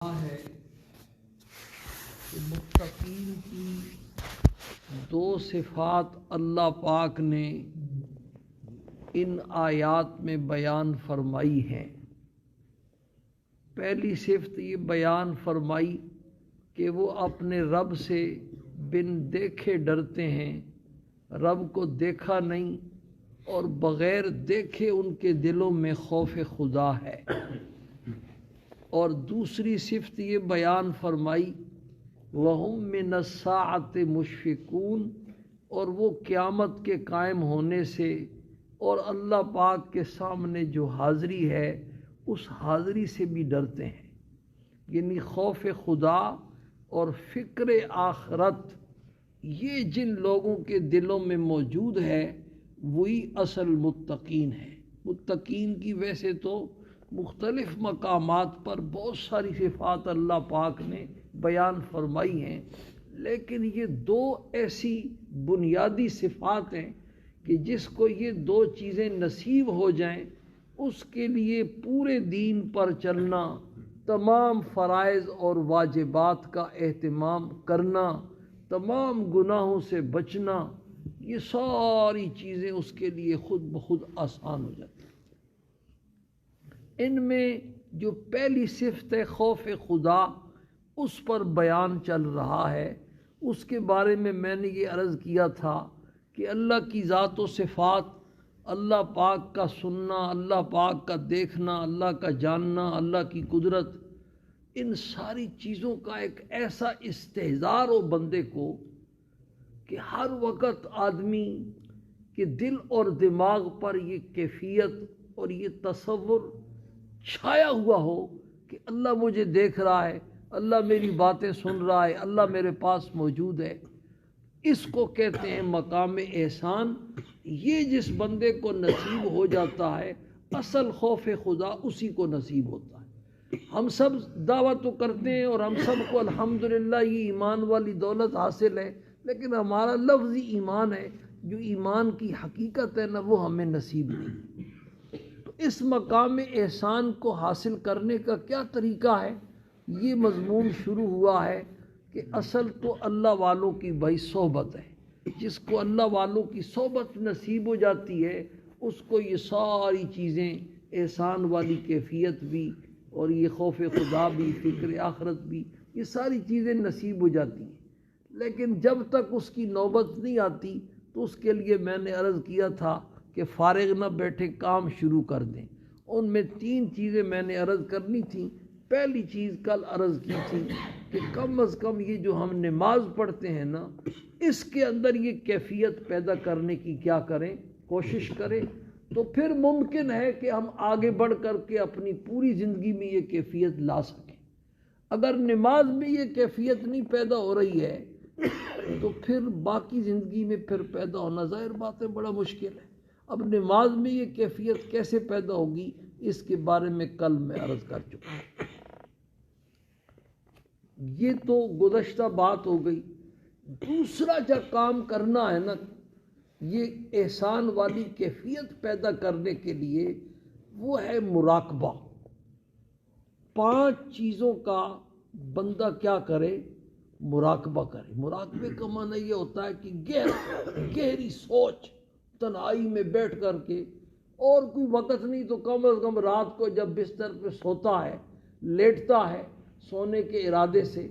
ہے کہ متقین کی دو صفات اللہ پاک نے ان آیات میں بیان فرمائی ہیں۔ پہلی صفت یہ بیان فرمائی کہ وہ اپنے رب سے بن دیکھے ڈرتے ہیں، رب کو دیکھا نہیں اور بغیر دیکھے ان کے دلوں میں خوف خدا ہے۔ اور دوسری صفت یہ بیان فرمائی وَهُم مِّنَ السَّاعَةِ مُشْفِقُونَ، اور وہ قیامت کے قائم ہونے سے اور اللہ پاک کے سامنے جو حاضری ہے اس حاضری سے بھی ڈرتے ہیں۔ یعنی خوف خدا اور فکر آخرت یہ جن لوگوں کے دلوں میں موجود ہے وہی اصل متقین ہے۔ متقین کی ویسے تو مختلف مقامات پر بہت ساری صفات اللہ پاک نے بیان فرمائی ہیں، لیکن یہ دو ایسی بنیادی صفات ہیں کہ جس کو یہ دو چیزیں نصیب ہو جائیں اس کے لیے پورے دین پر چلنا، تمام فرائض اور واجبات کا اہتمام کرنا، تمام گناہوں سے بچنا، یہ ساری چیزیں اس کے لیے خود بخود آسان ہو جاتی ہیں۔ ان میں جو پہلی صفت ہے خوف خدا، اس پر بیان چل رہا ہے۔ اس کے بارے میں نے یہ عرض کیا تھا کہ اللہ کی ذات و صفات، اللہ پاک کا سننا، اللہ پاک کا دیکھنا، اللہ کا جاننا، اللہ کی قدرت، ان ساری چیزوں کا ایک ایسا استحضار ہو بندے کو کہ ہر وقت آدمی کے دل اور دماغ پر یہ کیفیت اور یہ تصور چھایا ہوا ہو کہ اللہ مجھے دیکھ رہا ہے، اللہ میری باتیں سن رہا ہے، اللہ میرے پاس موجود ہے۔ اس کو کہتے ہیں مقام احسان۔ یہ جس بندے کو نصیب ہو جاتا ہے اصل خوف خدا اسی کو نصیب ہوتا ہے۔ ہم سب دعویٰ تو کرتے ہیں اور ہم سب کو الحمدللہ یہ ایمان والی دولت حاصل ہے، لیکن ہمارا لفظی ایمان ہے، جو ایمان کی حقیقت ہے نا وہ ہمیں نصیب نہیں۔ اس مقام احسان کو حاصل کرنے کا کیا طریقہ ہے؟ یہ مضمون شروع ہوا ہے کہ اصل تو اللہ والوں کی بھائی صحبت ہے۔ جس کو اللہ والوں کی صحبت نصیب ہو جاتی ہے اس کو یہ ساری چیزیں، احسان والی کیفیت بھی اور یہ خوف خدا بھی، فکر آخرت بھی، یہ ساری چیزیں نصیب ہو جاتی ہیں۔ لیکن جب تک اس کی نوبت نہیں آتی تو اس کے لیے میں نے عرض کیا تھا کہ فارغ نہ بیٹھے کام شروع کر دیں۔ ان میں تین چیزیں میں نے عرض کرنی تھیں۔ پہلی چیز کل عرض کی تھی کہ کم از کم یہ جو ہم نماز پڑھتے ہیں نا اس کے اندر یہ کیفیت پیدا کرنے کی کیا کریں، کوشش کریں، تو پھر ممکن ہے کہ ہم آگے بڑھ کر کے اپنی پوری زندگی میں یہ کیفیت لا سکیں۔ اگر نماز میں یہ کیفیت نہیں پیدا ہو رہی ہے تو پھر باقی زندگی میں پھر پیدا ہونا ظاہر بات ہے بڑا مشکل ہے۔ اب نماز میں یہ کیفیت کیسے پیدا ہوگی اس کے بارے میں کل میں عرض کر چکا ہوں۔ یہ تو گزشتہ بات ہو گئی۔ دوسرا جو کام کرنا ہے نا یہ احسان والی کیفیت پیدا کرنے کے لیے وہ ہے مراقبہ۔ 5 چیزوں کا بندہ کیا کرے، مراقبہ کرے۔ مراقبے کا معنی یہ ہوتا ہے کہ گہری سوچ، تنہائی میں بیٹھ کر کے، اور کوئی وقت نہیں تو کم از کم رات کو جب بستر پہ سوتا ہے، لیٹتا ہے سونے کے ارادے سے،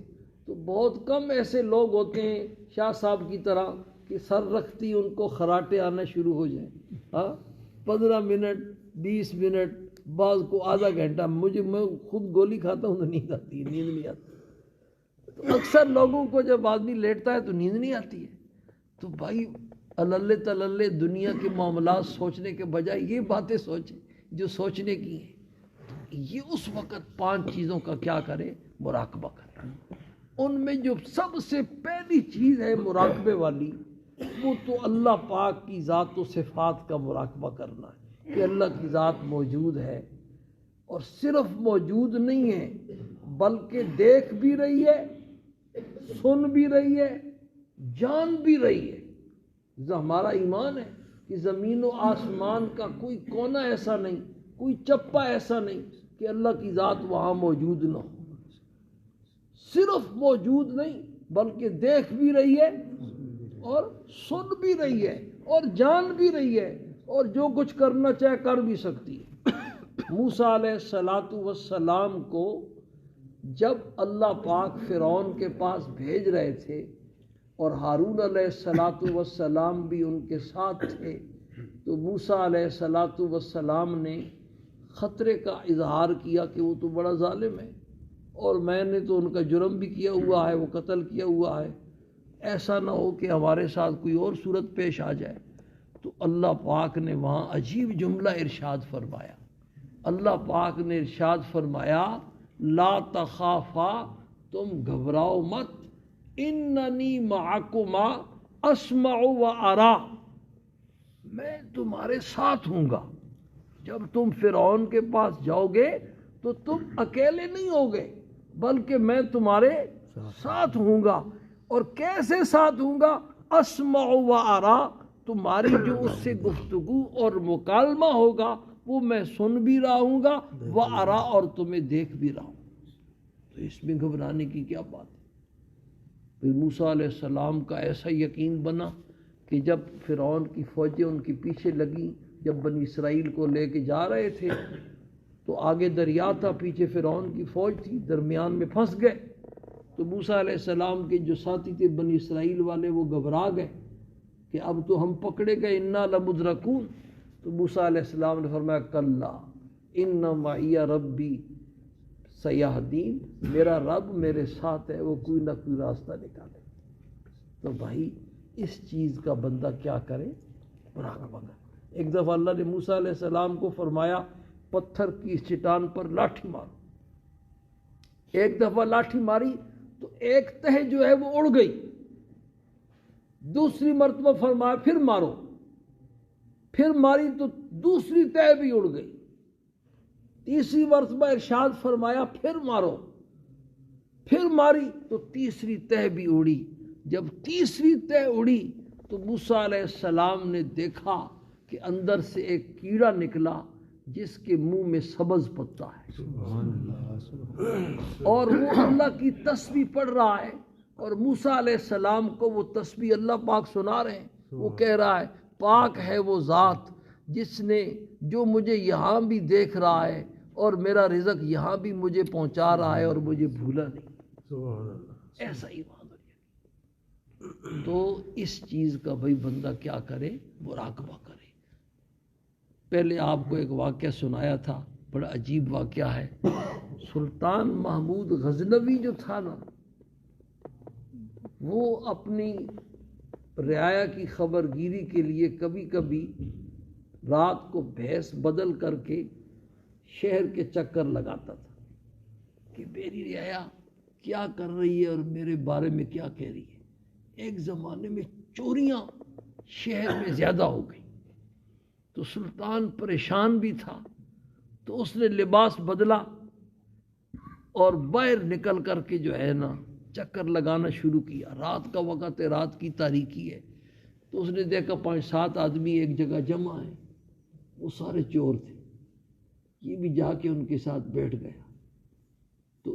تو بہت کم ایسے لوگ ہوتے ہیں شاہ صاحب کی طرح کہ سر رکھتی ان کو خراٹے آنا شروع ہو جائیں۔ 15 منٹ، 20 منٹ، بعض کو آدھا گھنٹہ، میں خود گولی کھاتا ہوں تو نیند آتی ہے، نیند نہیں آتی۔ تو اکثر لوگوں کو جب آدمی لیٹتا ہے تو نیند نہیں آتی ہے۔ تو بھائی اللہ تللے دنیا کے معاملات سوچنے کے بجائے یہ باتیں سوچیں جو سوچنے کی ہیں۔ یہ اس وقت 5 چیزوں کا کیا کرے، مراقبہ کرے۔ ان میں جو سب سے پہلی چیز ہے مراقبے والی وہ تو اللہ پاک کی ذات و صفات کا مراقبہ کرنا ہے کہ اللہ کی ذات موجود ہے، اور صرف موجود نہیں ہے بلکہ دیکھ بھی رہی ہے، سن بھی رہی ہے، جان بھی رہی ہے۔ ہمارا ایمان ہے کہ زمین و آسمان کا کوئی کونا ایسا نہیں، کوئی چپا ایسا نہیں کہ اللہ کی ذات وہاں موجود نہ ہو۔ صرف موجود نہیں بلکہ دیکھ بھی رہی ہے اور سن بھی رہی ہے اور جان بھی رہی ہے اور جو کچھ کرنا چاہے کر بھی سکتی ہے۔ موسیٰ علیہ السلام کو جب اللہ پاک فرعون کے پاس بھیج رہے تھے اور ہارون علیہ السلام بھی ان کے ساتھ تھے، تو موسیٰ علیہ السلام نے خطرے کا اظہار کیا کہ وہ تو بڑا ظالم ہے اور میں نے تو ان کا جرم بھی کیا ہوا ہے، وہ قتل کیا ہوا ہے، ایسا نہ ہو کہ ہمارے ساتھ کوئی اور صورت پیش آ جائے۔ تو اللہ پاک نے وہاں عجیب جملہ ارشاد فرمایا۔ اللہ پاک نے ارشاد فرمایا لا تخافا، تم گھبراؤ مت، اننی معکما اسمع و ارا، میں تمہارے ساتھ ہوں گا۔ جب تم فرعون کے پاس جاؤ گے تو تم اکیلے نہیں ہوگے بلکہ میں تمہارے ساتھ ہوں گا۔ اور کیسے ساتھ ہوں گا؟ اسمع و ارا، تمہاری جو اس سے گفتگو اور مکالمہ ہوگا وہ میں سن بھی رہا ہوں گا، و ارا، اور تمہیں دیکھ بھی رہا ہوں۔ تو اس میں گھبرانے کی کیا بات ہے؟ پھر موسیٰ علیہ السلام کا ایسا یقین بنا کہ جب فرعون کی فوجیں ان کے پیچھے لگیں، جب بنی اسرائیل کو لے کے جا رہے تھے تو آگے دریا تھا، پیچھے فرعون کی فوج تھی، درمیان میں پھنس گئے۔ تو موسیٰ علیہ السلام کے جو ساتھی تھے بنی اسرائیل والے وہ گھبرا گئے کہ اب تو ہم پکڑے گئے، انا لمدرکون۔ تو موسیٰ علیہ السلام نے فرمایا کلا ان معی ربی سیہدین، میرا رب میرے ساتھ ہے، وہ کوئی نہ کوئی راستہ نکالے۔ تو بھائی اس چیز کا بندہ کیا کرے؟ مراقبہ کرے۔ ایک دفعہ اللہ نے موسیٰ علیہ السلام کو فرمایا پتھر کی چٹان پر لاٹھی مارو۔ ایک دفعہ لاٹھی ماری تو ایک تہ جو ہے وہ اڑ گئی، دوسری مرتبہ فرمایا پھر مارو، پھر ماری تو دوسری تہ بھی اڑ گئی، تیسری مرتبہ ارشاد فرمایا پھر مارو، پھر ماری تو تیسری تہ بھی اڑی۔ جب تیسری تہ اڑی تو موسیٰ علیہ السلام نے دیکھا کہ اندر سے ایک کیڑا نکلا جس کے منہ میں سبز پتا ہے، اور وہ اللہ کی تسبیح پڑھ رہا ہے، اور موسیٰ علیہ السلام کو وہ تسبیح اللہ پاک سنا رہے ہیں۔ وہ کہہ رہا ہے پاک ہے وہ ذات جس نے جو مجھے یہاں بھی دیکھ رہا ہے اور میرا رزق یہاں بھی مجھے پہنچا رہا ہے اور مجھے بھولا نہیں۔ ایسا ہی ایمان۔ تو اس چیز کا بھائی بندہ کیا کرے؟ مراقبہ کرے۔ پہلے آپ کو ایک واقعہ سنایا تھا، بڑا عجیب واقعہ ہے۔ سلطان محمود غزنوی جو تھا نا، وہ اپنی رعایا کی خبر گیری کے لیے کبھی کبھی رات کو بھیس بدل کر کے شہر کے چکر لگاتا تھا کہ میری رعایا کیا کر رہی ہے اور میرے بارے میں کیا کہہ رہی ہے۔ ایک زمانے میں چوریاں شہر میں زیادہ ہو گئی تو سلطان پریشان بھی تھا، تو اس نے لباس بدلا اور باہر نکل کر کے جو ہے نا چکر لگانا شروع کیا۔ رات کا وقت ہے، رات کی تاریکی ہے، تو اس نے دیکھا 5-7 آدمی ایک جگہ جمع ہیں، وہ سارے چور تھے۔ یہ بھی جا کے ان کے ساتھ بیٹھ گیا۔ تو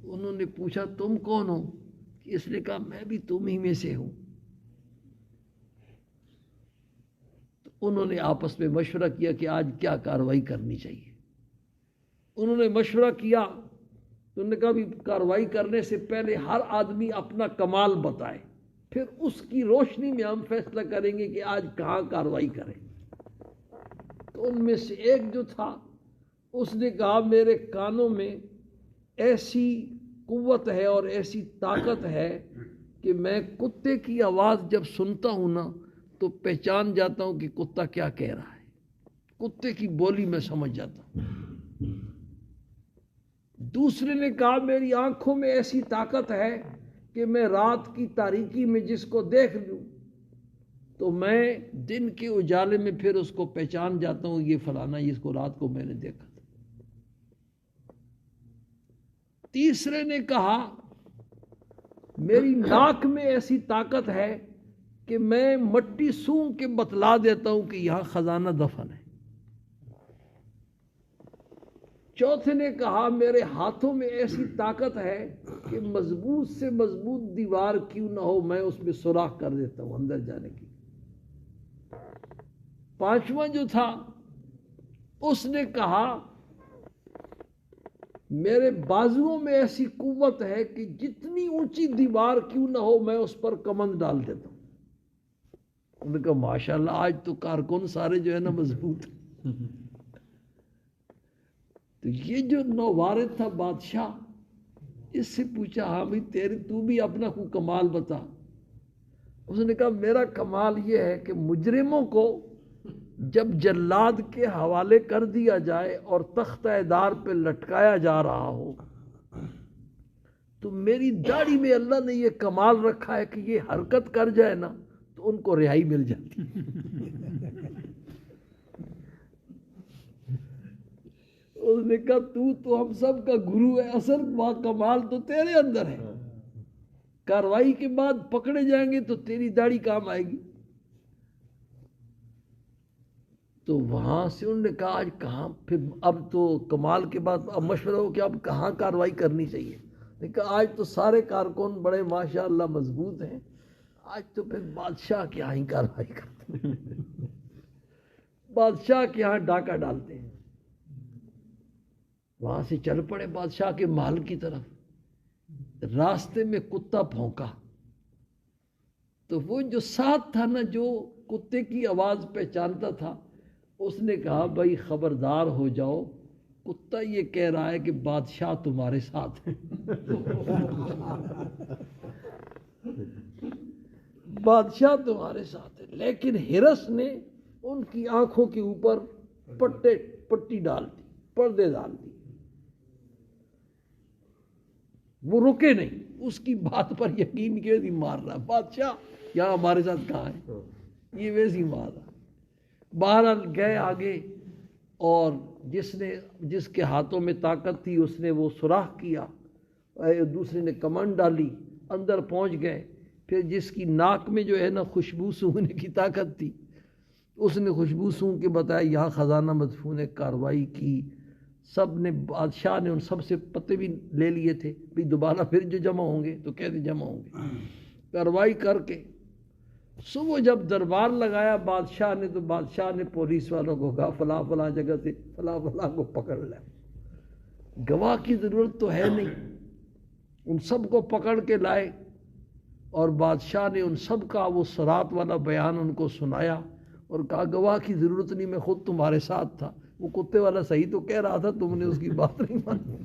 انہوں نے پوچھا تم کون ہو؟ اس نے کہا میں بھی تم ہی میں سے ہوں۔ تو انہوں نے آپس میں مشورہ کیا کہ آج کیا کارروائی کرنی چاہیے۔ انہوں نے مشورہ کیا تو انہوں نے کہا بھی کارروائی کرنے سے پہلے ہر آدمی اپنا کمال بتائے، پھر اس کی روشنی میں ہم فیصلہ کریں گے کہ آج کہاں کارروائی کریں۔ تو ان میں سے ایک جو تھا اس نے کہا میرے کانوں میں ایسی قوت ہے اور ایسی طاقت ہے کہ میں کتے کی آواز جب سنتا ہوں نا تو پہچان جاتا ہوں کہ کتا کیا کہہ رہا ہے، کتے کی بولی میں سمجھ جاتا ہوں۔ دوسرے نے کہا میری آنکھوں میں ایسی طاقت ہے کہ میں رات کی تاریکی میں جس کو دیکھ لوں تو میں دن کے اجالے میں پھر اس کو پہچان جاتا ہوں، یہ فلانا اس کو رات کو میں نے دیکھا تھا۔ تیسرے نے کہا میری ناک میں ایسی طاقت ہے کہ میں مٹی سونگھ کے بتلا دیتا ہوں کہ یہاں خزانہ دفن ہے۔ چوتھے نے کہا میرے ہاتھوں میں ایسی طاقت ہے کہ مضبوط سے مضبوط دیوار کیوں نہ ہو میں اس میں سوراخ کر دیتا ہوں اندر جانے کی۔ پانچواں جو تھا اس نے کہا میرے بازوؤں میں ایسی قوت ہے کہ جتنی اونچی دیوار کیوں نہ ہو میں اس پر کمند ڈال دیتا ہوں۔ انہوں نے کہا ماشاءاللہ آج تو کارکن سارے جو ہے نا مضبوط ہیں۔ تو یہ جو نووارد تھا بادشاہ، اس سے پوچھا ہاں بھائی تو بھی اپنا کوئی کمال بتا۔ اس نے کہا میرا کمال یہ ہے کہ مجرموں کو جب جلاد کے حوالے کر دیا جائے اور تختہ دار پہ لٹکایا جا رہا ہو تو میری داڑھی میں اللہ نے یہ کمال رکھا ہے کہ یہ حرکت کر جائے نا تو ان کو رہائی مل جاتی۔ اس نے کہا تو ہم سب کا گرو ہے، اصل کمال تو تیرے اندر ہے، کاروائی کے بعد پکڑے جائیں گے تو تیری داڑھی کام آئے گی۔ تو وہاں سے انہوں نے کہا آج کہاں، پھر اب تو کمال کے بعد اب مشورہ ہو کہ اب کہاں کاروائی کرنی چاہیے۔ لیکن آج تو سارے کارکن بڑے ماشاءاللہ مضبوط ہیں، آج تو پھر بادشاہ کے یہاں ہی کاروائی کرتے ہیں، بادشاہ کے یہاں ڈاکہ ڈالتے ہیں۔ وہاں سے چل پڑے بادشاہ کے محل کی طرف، راستے میں کتا بھونکا تو وہ جو ساتھ تھا نا، جو کتے کی آواز پہچانتا تھا، اس نے کہا بھائی خبردار ہو جاؤ، کتا یہ کہہ رہا ہے کہ بادشاہ تمہارے ساتھ ہے۔ بادشاہ تمہارے ساتھ ہے۔ لیکن ہرس نے ان کی آنکھوں کے اوپر پٹی ڈال دی، پردے ڈال دی، وہ رکے نہیں، اس کی بات پر یقین کیوں نہیں مار رہا بادشاہ یہاں ہمارے ساتھ کہاں ہے، یہ ویسی مار رہا۔ بہرحال گئے آگے، اور جس کے ہاتھوں میں طاقت تھی اس نے وہ سوراخ کیا، دوسرے نے کمند ڈالی، اندر پہنچ گئے۔ پھر جس کی ناک میں جو ہے نا خوشبو سونگنے کی طاقت تھی، اس نے خوشبو سونگ کے بتایا یہاں خزانہ مدفون ہے، کاروائی کی۔ سب نے، بادشاہ نے ان سب سے پتے بھی لے لیے تھے بھی دوبارہ پھر جو جمع ہوں گے تو کیسے جمع ہوں گے۔ کاروائی کر کے صبح جب دربار لگایا بادشاہ نے، تو بادشاہ نے پولیس والوں کو کہا فلاں فلاں جگہ سے فلاں فلاں کو پکڑ لیں، گواہ کی ضرورت تو ہے نہیں۔ ان سب کو پکڑ کے لائے، اور بادشاہ نے ان سب کا وہ صراط والا بیان ان کو سنایا اور کہا گواہ کی ضرورت نہیں، میں خود تمہارے ساتھ تھا۔ وہ کتے والا صحیح تو کہہ رہا تھا، تم نے اس کی بات نہیں مانی۔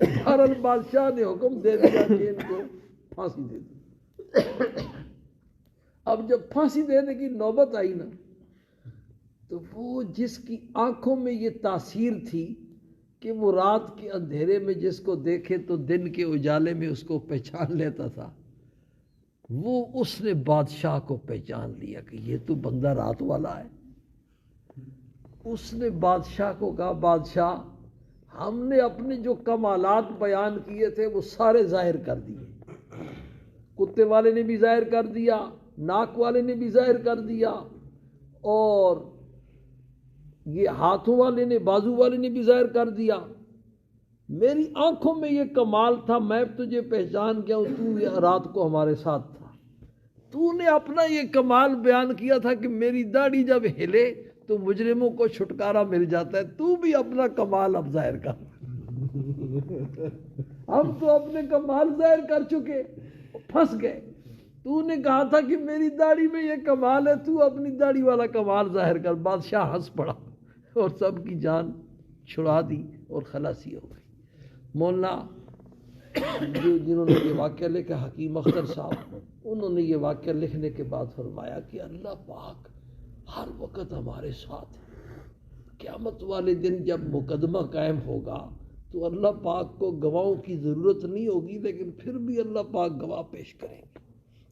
بہرحال بادشاہ نے حکم دے دیا کہ ان کو پھانسی دے دو۔ اب جب پھانسی دینے کی نوبت آئی نا، تو وہ جس کی آنکھوں میں یہ تاثیر تھی کہ وہ رات کے اندھیرے میں جس کو دیکھے تو دن کے اجالے میں اس کو پہچان لیتا تھا، وہ اس نے بادشاہ کو پہچان لیا کہ یہ تو بندہ رات والا ہے۔ اس نے بادشاہ کو کہا بادشاہ ہم نے اپنے جو کمالات بیان کیے تھے وہ سارے ظاہر کر دیے، کتے والے نے بھی ظاہر کر دیا، ناک والے نے بھی ظاہر کر دیا، اور یہ ہاتھوں والے نے، بازو والے نے بھی ظاہر کر دیا۔ میری آنکھوں میں یہ کمال تھا، میں تجھے پہچان گیا ہوں، تو یہ رات کو ہمارے ساتھ تھا۔ تو نے اپنا یہ کمال بیان کیا تھا کہ میری داڑھی جب ہلے تو مجرموں کو چھٹکارا مل جاتا ہے، تو بھی اپنا کمال اب ظاہر کر۔ ہم تو اپنے کمال ظاہر کر چکے، پھنس گئے۔ تو نے کہا تھا کہ میری داڑھی میں یہ کمال ہے، تو اپنی داڑھی والا کمال ظاہر کر۔ بادشاہ ہنس پڑا اور سب کی جان چھڑا دی اور خلاصی ہو گئی۔ مولانا جنہوں نے یہ واقعہ لکھا، حکیم اختر صاحب، انہوں نے یہ واقعہ لکھنے کے بعد فرمایا کہ اللہ پاک ہر وقت ہمارے ساتھ ہے۔ قیامت والے دن جب مقدمہ قائم ہوگا تو اللہ پاک کو گواہوں کی ضرورت نہیں ہوگی، لیکن پھر بھی اللہ پاک گواہ پیش کریں گے۔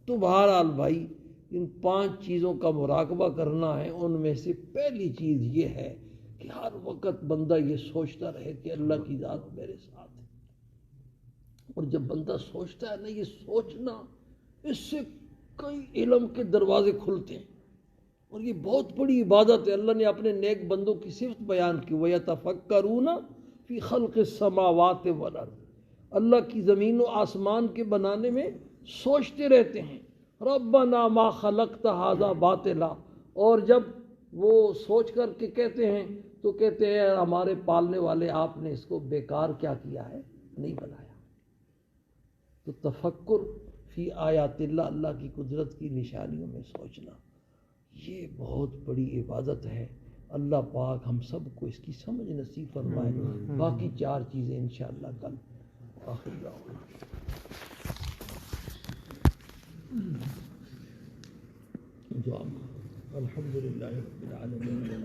تو بہرحال بھائی، ان 5 چیزوں کا مراقبہ کرنا ہے۔ ان میں سے پہلی چیز یہ ہے کہ ہر وقت بندہ یہ سوچتا رہے کہ اللہ کی ذات میرے ساتھ ہے۔ اور جب بندہ سوچتا ہے نا، یہ سوچنا، اس سے کئی علم کے دروازے کھلتے ہیں، اور یہ بہت بڑی عبادت ہے۔ اللہ نے اپنے نیک بندوں کی صفت بیان کی، وَيَتَفَكَّرُونَ فِي خَلْقِ السَّمَاوَاتِ وَالْأَرْضِ، اللہ کی زمین و آسمان کے بنانے میں سوچتے رہتے ہیں ربنا ما خلقت ھذا باطلا، اور جب وہ سوچ کر کے کہتے ہیں تو کہتے ہیں ہمارے پالنے والے آپ نے اس کو بیکار کیا کیا ہے، نہیں بنایا۔ تو تفکر فی آیات اللہ، اللہ کی قدرت کی نشانیوں میں سوچنا، یہ بہت بڑی عبادت ہے۔ اللہ پاک ہم سب کو اس کی سمجھ نصیب فرمائے۔ باقی 4 چیزیں انشاءاللہ کل۔ آخر دعوانا دعا الحمدللہ رب العالمین۔